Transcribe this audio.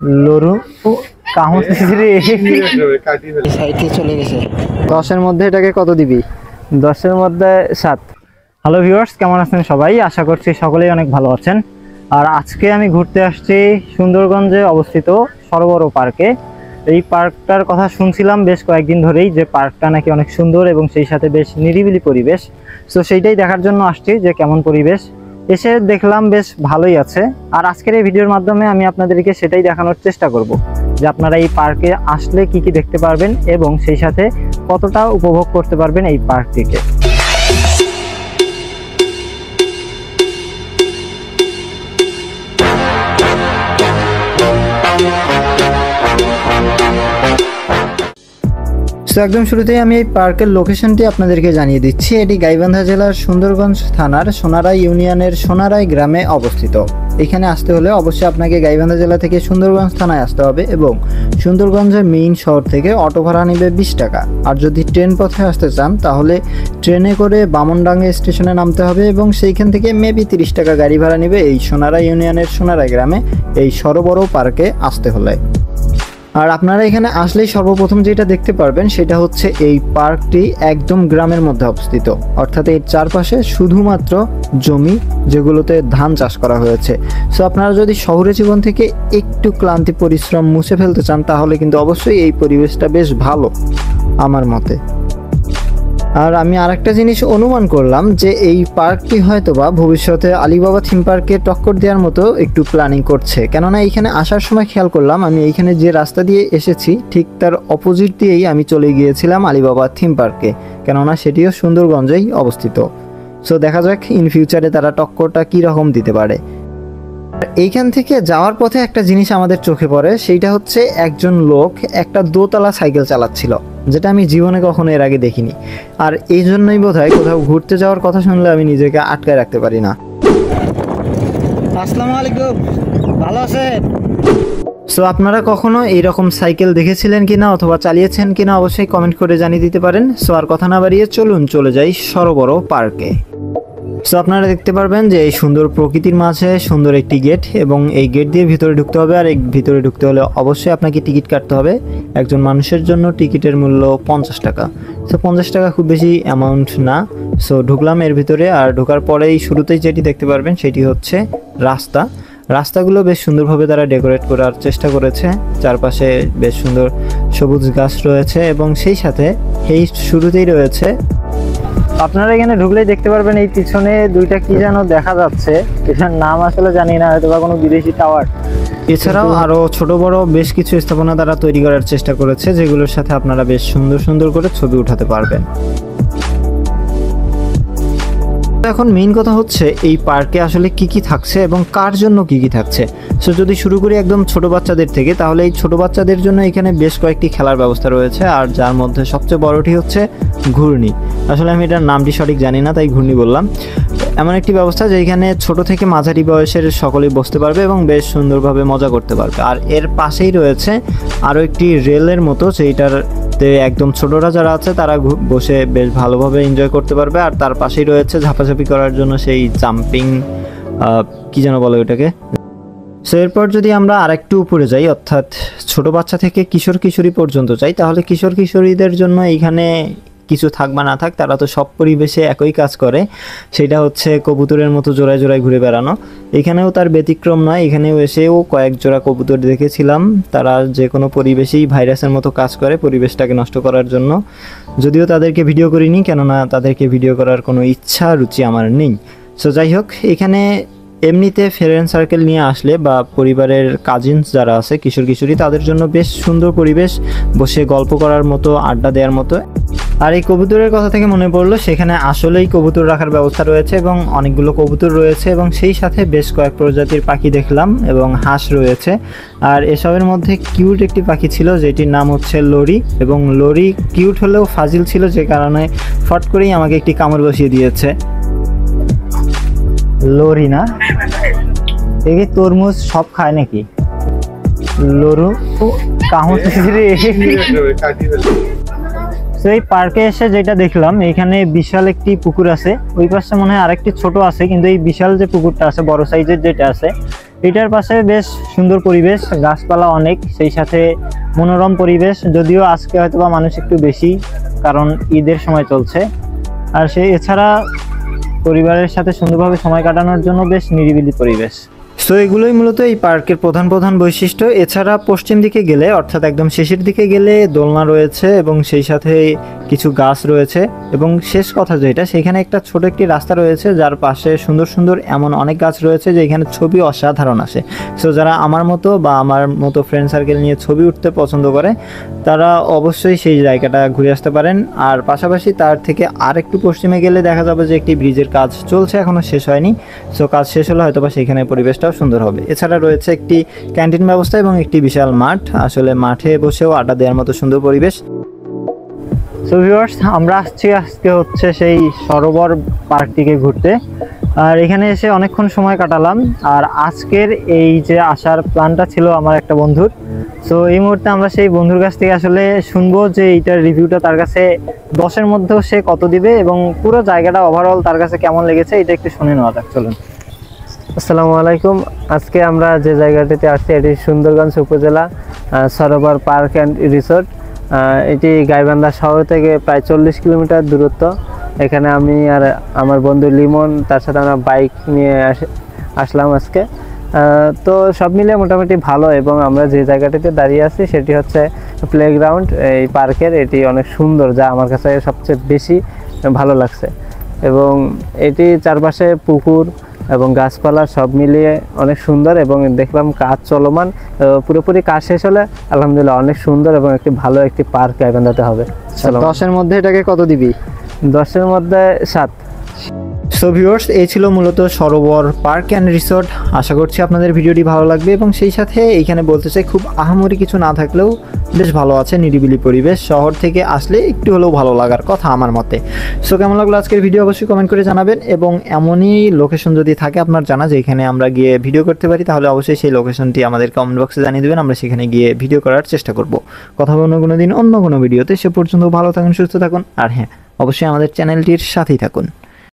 লরু কাহু রে সাইডে চলে গেছে। 10-এর মধ্যে এটাকে কত দিবি? 10-এর মধ্যে 7। হ্যালো ভিউয়ার্স, কেমন আছেন সবাই? আশা করছি সকলেই অনেক ভালো আছেন। আর আজকে আমি ঘুরতে আসছি সুন্দরগঞ্জে অবস্থিত সরোবর পার্কে। এই পার্কটার কথা শুনছিলাম বেশ কয়েকদিন ধরেই, যে পার্কটা নাকি অনেক সুন্দর এবং সেই সাথে বেশ নিরিবিলি পরিবেশ। সো সেইটাই দেখার জন্য আসছি যে কেমন পরিবেশ। এসে দেখলাম বেশ ভালোই আছে। আর আজকের এই ভিডিওর মাধ্যমে আমি আপনাদেরকে সেটাই দেখানোর চেষ্টা করব যে আপনারা এই পার্কে আসলে কি কি দেখতে পারবেন এবং সেই সাথে কতটা উপভোগ করতে পারবেন এই পার্কটিকে। একদম শুরুতেই আমি এই পার্কের লোকেশনটি আপনাদেরকে জানিয়ে দিচ্ছি। এটি গাইবান্ধা জেলার সুন্দরগঞ্জ থানার সোনারাই ইউনিয়নের সোনারাই গ্রামে অবস্থিত। এখানে আসতে হলে অবশ্যই আপনাকে গাইবান্ধা জেলা থেকে সুন্দরগঞ্জ থানায় আসতে হবে এবং সুন্দরগঞ্জের মেইন শহর থেকে অটো ভাড়া নেবে 20 টাকা। আর যদি ট্রেন পথে আসতে চান তাহলে ট্রেনে করে বামনডাঙ্গা স্টেশনে নামতে হবে এবং সেইখান থেকে মেবি 30 টাকা গাড়ি ভাড়া নেবে এই সোনারাই ইউনিয়নের সোনারাই গ্রামে এই সরোবর পার্কে আসতে হলে। আর আপনারা এখানে আসলেই সর্বপ্রথম যেটা দেখতে পারবেন সেটা হচ্ছে এই পার্কটি একদম গ্রামের মধ্যে অবস্থিত, অর্থাৎ এর চারপাশে শুধুমাত্র জমি যেগুলোতে ধান চাষ করা হয়েছে। সো আপনারা যদি শহুরে জীবন থেকে একটু ক্লান্তি পরিশ্রম মুছে ফেলতে চান তাহলে কিন্তু অবশ্যই এই পরিবেশটা বেশ ভালো আমার মতে। আর আমি আরেকটা জিনিস অনুমান করলাম যে এই পার্কটি হয়তোবা ভবিষ্যতে আলিবাবা থিম পার্কে টক্কর দেওয়ার মতো একটু প্ল্যানিং করছে। কেননা এইখানে আসার সময় খেয়াল করলাম আমি এইখানে যে রাস্তা দিয়ে এসেছি ঠিক তার অপোজিট দিয়েই আমি চলে গিয়েছিলাম আলিবাবা থিম পার্কে, কেননা সেটিও সুন্দরগঞ্জেই অবস্থিত। সো দেখা যাক ইন ফিউচারে তারা টক্করটা কী রকম দিতে পারে। এইখান থেকে যাওয়ার পথে একটা জিনিস আমাদের চোখে পড়ে, সেইটা হচ্ছে একজন লোক একটা দোতলা সাইকেল চালাচ্ছিল, যেটা আমি জীবনে কখনো এর আগে দেখিনি। আর এই জন্যই বোধহয় কোথাও ঘুরতে যাওয়ার কথা শুনলে আমি নিজেকে আটকায় রাখতে পারি না। আসসালামু আলাইকুম, ভালো আছেন? সো আপনারা কখনো এইরকম সাইকেল দেখেছিলেন কিনা অথবা চালিয়েছেন কিনা অবশ্যই কমেন্ট করে জানিয়ে দিতে পারেন। সো আর কথা না বাড়িয়ে চলুন চলে যাই সরোবর পার্কে। সো আপনারা দেখতে পারবেন যে এই সুন্দর প্রকৃতির মাঝে সুন্দর একটি গেট এবং এই গেট দিয়ে ভিতরে ঢুকতে হবে। আর এই ভিতরে ঢুকতে হলে অবশ্যই আপনাকে টিকিট কাটতে হবে। একজন মানুষের জন্য টিকিটের মূল্য 50 টাকা। সো 50 টাকা খুব বেশি অ্যামাউন্ট না। সো ঢুকলাম এর ভিতরে। আর ঢোকার পরেই শুরুতেই যেটি দেখতে পারবেন সেটি হচ্ছে রাস্তাগুলো বেশ সুন্দরভাবে তারা ডেকোরেট করার চেষ্টা করেছে। চারপাশে বেশ সুন্দর সবুজ গাছ রয়েছে এবং সেই সাথে এই শুরুতেই রয়েছে, আপনারা এখানে ঢুকলেই দেখতে পারবেন এই পিছনে দুইটা কি যেন দেখা যাচ্ছে, এটার নাম আসলে জানি না, হয়তো বা কোনো বিদেশি টাওয়ার। এছাড়াও আরো ছোট বড় বেশ কিছু স্থাপনা তারা তৈরি করার চেষ্টা করেছে, যেগুলোর সাথে আপনারা বেশ সুন্দর সুন্দর করে ছবি উঠাতে পারবেন। এখন মেইন কথা হচ্ছে এই পার্কে আসলে কি কি থাকছে এবং কার জন্য কি কি থাকছে। সো যদি শুরু করি একদম ছোট বাচ্চাদের থেকে, তাহলে এই ছোট বাচ্চাদের জন্য এখানে বেশ কয়েকটি খেলার ব্যবস্থা রয়েছে। আর যার মধ্যে সবচেয়ে বড়টি হচ্ছে ঘূর্ণি। আসলে আমি এটার নামটি সঠিক জানি না তাই ঘূর্ণি বললাম। এমন একটি ব্যবস্থা যেখানে ছোট থেকে মাঝারি বয়সের সকলেই বসতে পারবে এবং বেশ সুন্দরভাবে মজা করতে পারবে। আর এর পাশেই রয়েছে আরও একটি রেলের মতো, সেইটার একদম ছোটরা যারা আছে তারা বসে বেশ ভালোভাবে এনজয় করতে পারবে। আর তার পাশেই রয়েছে ঝাপাঝাপি করার জন্য সেই জাম্পিং কি যেন বলে ওটাকে। সো এরপর যদি আমরা আরেকটু উপরে যাই, অর্থাৎ ছোট বাচ্চা থেকে কিশোর কিশোরী পর্যন্ত যাই, তাহলে কিশোর কিশোরীদের জন্য এইখানে কিছু থাক বা না থাক তারা তো সব পরিবেশে একই কাজ করে, সেটা হচ্ছে কবুতরের মতো জোড়ায় জোড়ায় ঘুরে বেড়ানো। এখানেও তার ব্যতিক্রম নয়। এখানেও এসেও কয়েক জোড়া কবুতর দেখেছিলাম, তারা যে কোনো পরিবেশেই ভাইরাসের মতো কাজ করে পরিবেশটাকে নষ্ট করার জন্য। যদিও তাদেরকে ভিডিও করিনি, কেননা তাদেরকে ভিডিও করার কোনো ইচ্ছা রুচি আমার নেই। সো যাই হোক, এখানে এমনিতে ফ্রেন্ড সার্কেল নিয়ে আসলে বা পরিবারের কাজিনস যারা আছে কিশোর কিশোরী, তাদের জন্য বেশ সুন্দর পরিবেশ, বসে গল্প করার মতো, আড্ডা দেওয়ার মতো। আর এই কবুতরের কথা থেকে মনে পড়লো সেখানে আসলেই কবুতর রাখার ব্যবস্থা রয়েছে এবং অনেকগুলো কবুতর রয়েছে এবং সেই সাথে বেশ কয়েক প্রজাতির পাখি দেখলাম এবং হাঁস রয়েছে। আর এসবের মধ্যে কিউট একটি পাখি ছিল যেটির নাম হচ্ছে লরি, এবং লরি কিউট হলেও ফাজিল ছিল, যে কারণে ফট করেই আমাকে একটি কামড় বসিয়ে দিয়েছে। লরি না, এই তরমুজ সব খায় নাকি? লরু কাহু রে। তো এই পার্কে এসে যেটা দেখলাম, এখানে বিশাল একটি পুকুর আছে, ওই পাশে মনে হয় আরেকটি ছোট আছে, কিন্তু এই বিশাল যে পুকুরটা আছে বড় সাইজের যেটা আছে এটার পাশে বেশ সুন্দর পরিবেশ, গাছপালা অনেক, সেই সাথে মনোরম পরিবেশ। যদিও আজকে হয়তোবা মানুষ একটু বেশি, কারণ ঈদের সময় চলছে। আর এছাড়া পরিবারের সাথে সুন্দরভাবে সময় কাটানোর জন্য বেশ নিরিবিলি পরিবেশ। সো এগুলোই মূলত এই পার্কের প্রধান প্রধান বৈশিষ্ট্য। এছাড়া পশ্চিম দিকে গেলে, অর্থাৎ একদম শেষের দিকে গেলে দোলনা রয়েছে এবং সেই সাথে কিছু গাছ রয়েছে, এবং শেষ কথা যেটা, সেখানে একটা ছোট একটি রাস্তা রয়েছে যার পাশে সুন্দর সুন্দর এমন অনেক গাছ রয়েছে যে এখানে ছবি অসাধারণ আসে। সো যারা আমার মতো বা আমার মতো ফ্রেন্ড সার্কেল নিয়ে ছবি উঠতে পছন্দ করে তারা অবশ্যই সেই জায়গাটা ঘুরে আসতে পারেন। আর পাশাপাশি তার থেকে আর একটু পশ্চিমে গেলে দেখা যাবে যে একটি ব্রিজের কাজ চলছে, এখনও শেষ হয়নি। সো কাজ শেষ হলে হয়তো বা সেখানে পরিবেশটাও সুন্দর হবে। এছাড়া রয়েছে একটি ক্যান্টিন ব্যবস্থা এবং একটি বিশাল মাঠ, আসলে মাঠে বসেও আড্ডা দেওয়ার মতো সুন্দর পরিবেশ। সো ভিউয়ার্স, আমরা আসছি আজকে হচ্ছে সেই সরোবর পার্কটিকে ঘুরতে, আর এখানে এসে অনেকক্ষণ সময় কাটালাম। আর আজকের এই যে আসার প্ল্যানটা ছিল আমার একটা বন্ধুর। সো এই মুহূর্তে আমরা সেই বন্ধুর কাছ থেকে আসলে শুনবো যে এইটার রিভিউটা তার কাছে 10-এর মধ্যেও সে কত দিবে এবং পুরো জায়গাটা ওভারঅল তার কাছে কেমন লেগেছে, এটা একটু শুনে নেওয়া যাক, চলুন। আসসালামু আলাইকুম। আজকে আমরা যে জায়গাটিতে আসছি এটি সুন্দরগঞ্জ উপজেলা সরোবর পার্ক অ্যান্ড রিসোর্ট। এটি গাইবান্ধা শহর থেকে প্রায় 40 কিলোমিটার দূরত্ব। এখানে আমি আর আমার বন্ধু লিমন, তার সাথে আমরা বাইক নিয়ে আসলাম আজকে। তো সব মিলে মোটামুটি ভালো, এবং আমরা যে জায়গাটিতে দাঁড়িয়ে আছি সেটি হচ্ছে প্লেগ্রাউন্ড এই পার্কের। এটি অনেক সুন্দর, যা আমার কাছে সবচেয়ে বেশি ভালো লাগছে। এবং এটি চারপাশে পুকুর এবং গাছপালা সব মিলিয়ে অনেক সুন্দর, এবং দেখলাম কাজ চলমান, পুরোপুরি কাজ শেষ হলে আলহামদুলিল্লাহ অনেক সুন্দর এবং একটি ভালো একটি পার্ক গাইবান্ধাতে হবে। 10-এর মধ্যে এটাকে কত দিবি? 10-এর মধ্যে 7। সো ভিউয়ার্স, এই ছিল মূলত সরোবর পার্ক অ্যান্ড রিসোর্ট। আশা করছি আপনাদের ভিডিওটি ভালো লাগবে, এবং সেই সাথে এইখানে বলতে চাই খুব আহামরি কিছু না থাকলেও বেশ ভালো আছে, নিরিবিলি পরিবেশ। শহর থেকে আসলে একটু হলেও ভালো লাগার কথা আমার মতে। সো কেমন লাগলো আজকের ভিডিও অবশ্যই কমেন্ট করে জানাবেন, এবং এমনই লোকেশন যদি থাকে আপনার জানা যে এখানে আমরা গিয়ে ভিডিও করতে পারি, তাহলে অবশ্যই সেই লোকেশনটি আমাদের কমেন্ট বক্সে জানিয়ে দেবেন, আমরা সেখানে গিয়ে ভিডিও করার চেষ্টা করব। কথা হবে অন্য কোনো দিন অন্য কোনো ভিডিওতে। সে পর্যন্ত ভালো থাকুন, সুস্থ থাকুন, আর হ্যাঁ, অবশ্যই আমাদের চ্যানেলটির সাথেই থাকুন।